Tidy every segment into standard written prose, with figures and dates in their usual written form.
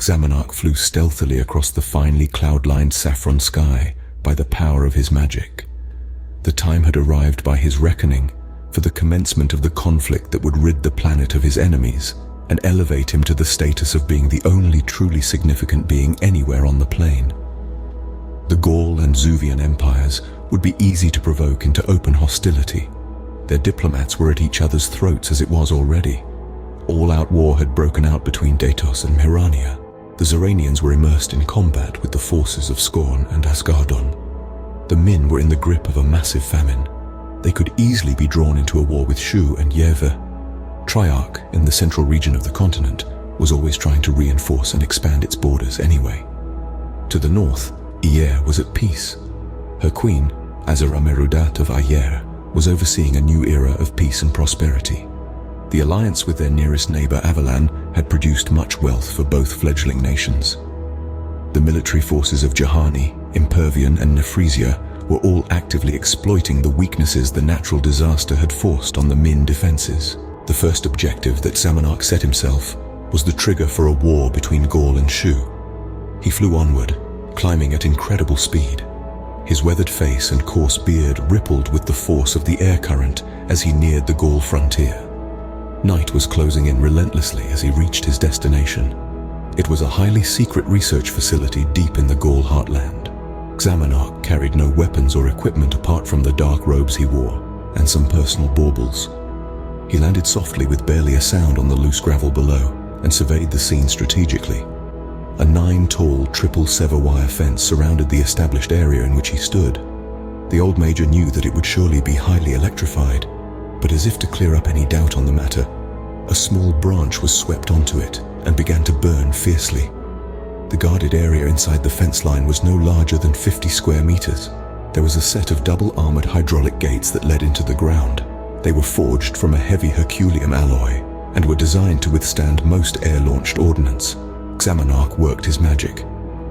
Kzamanarch flew stealthily across the finely cloud-lined saffron sky by the power of his magic. The time had arrived by his reckoning for the commencement of the conflict that would rid the planet of his enemies and elevate him to the status of being the only truly significant being anywhere on the plane. The Gaul and Zuvian empires would be easy to provoke into open hostility. Their diplomats were at each other's throats as it was already. All-out war had broken out between Datos and Mirania. The Xoranians were immersed in combat with the forces of Scorn and Asgardon. The Min were in the grip of a massive famine. They could easily be drawn into a war with Shu and Yeva. Triarch, in the central region of the continent, was always trying to reinforce and expand its borders anyway. To the north, Ier was at peace. Her queen, Azera Merudat of Ayer, was overseeing a new era of peace and prosperity. The alliance with their nearest neighbor Avalan had produced much wealth for both fledgling nations. The military forces of Jahani, Impervian and Nefrisia were all actively exploiting the weaknesses the natural disaster had forced on the Min defenses. The first objective that Kzamanarch set himself was the trigger for a war between Gaul and Shu. He flew onward, climbing at incredible speed. His weathered face and coarse beard rippled with the force of the air current as he neared the Gaul frontier. Night was closing in relentlessly as he reached his destination. It was a highly secret research facility deep in the Gaul heartland. Kzamanarch carried no weapons or equipment apart from the dark robes he wore and some personal baubles. He landed softly with barely a sound on the loose gravel below and surveyed the scene strategically. A 9-tall triple sever wire fence surrounded the established area in which he stood. The old major knew that it would surely be highly electrified, but as if to clear up any doubt on the matter, a small branch was swept onto it and began to burn fiercely. The guarded area inside the fence line was no larger than 50 square meters. There was a set of double-armored hydraulic gates that led into the ground. They were forged from a heavy Herculeum alloy and were designed to withstand most air-launched ordnance. Kzamanarch worked his magic.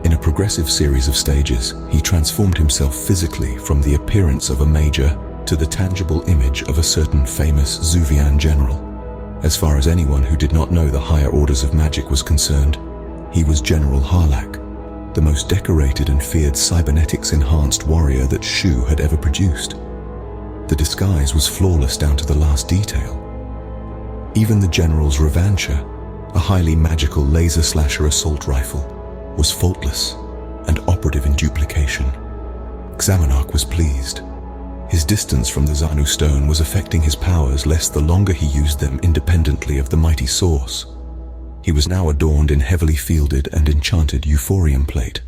In a progressive series of stages, he transformed himself physically from the appearance of a major to the tangible image of a certain famous Zuvian general. As far as anyone who did not know the higher orders of magic was concerned, he was General Harlach, the most decorated and feared cybernetics-enhanced warrior that Shu had ever produced. The disguise was flawless down to the last detail. Even the general's Revancha, a highly magical laser slasher assault rifle, was faultless and operative in duplication. Kzamanarch was pleased. His distance from the Zanu stone was affecting his powers less the longer he used them independently of the mighty source. He was now adorned in heavily fielded and enchanted euphorium plate.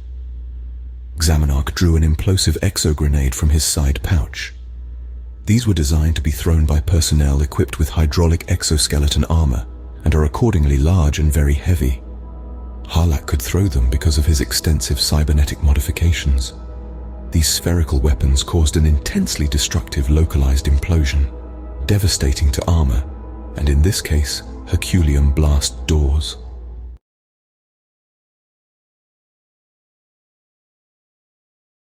Kzamanarch drew an implosive exogrenade from his side pouch. These were designed to be thrown by personnel equipped with hydraulic exoskeleton armor and are accordingly large and very heavy. Harlach could throw them because of his extensive cybernetic modifications. These spherical weapons caused an intensely destructive localized implosion, devastating to armor, and in this case, Herculeum blast doors.